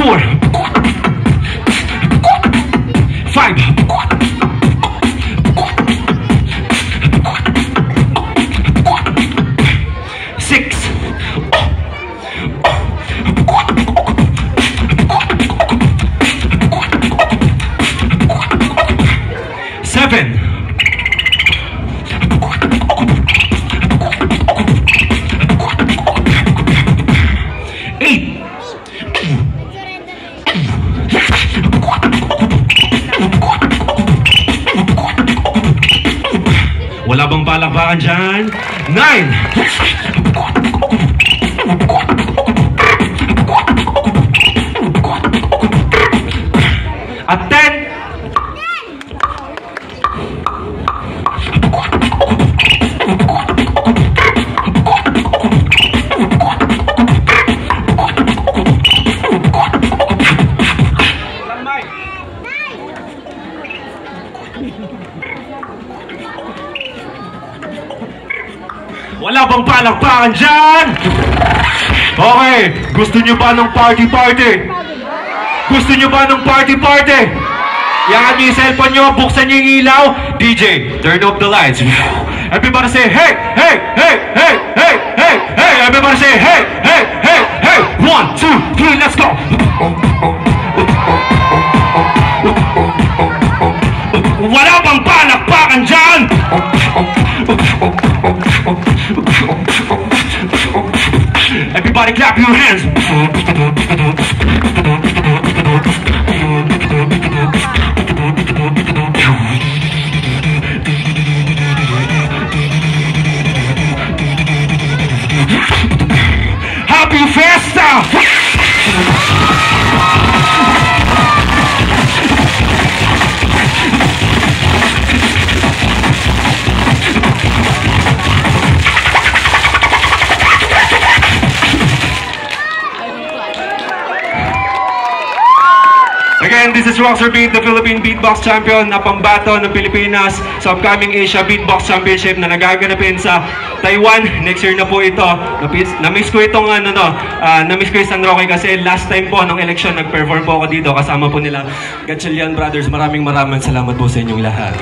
4, 5, 6, 7, 8, wala bang palakpakan dyan? 9, at 10, wala bang palakpakan dyan? Okay, gusto nyo ba ng party-party? Gusto nyo ba ng party-party? Yan yung cellphone nyo, buksan nyo yung ilaw. DJ, turn off the lights. Everybody say, hey, hey, hey, hey, hey, hey, hey. Everybody say, hey, hey, hey, hey. 1, 2, 3, let's go. Wala bang palakpakan dyan? Everybody clap your hands. Happy Fiesta! Again, this is Roxer Beat, the Philippine Beatbox Champion na pambato ng Pilipinas sa upcoming Asia Beatbox Championship na nagaganapin sa Taiwan. Next year na po ito. Na-miss ko itong na-miss ko yung San Roque kasi last time po nung election nag-perform po ako dito kasama po nila Gatchalian Brothers. Maraming salamat po sa inyong lahat.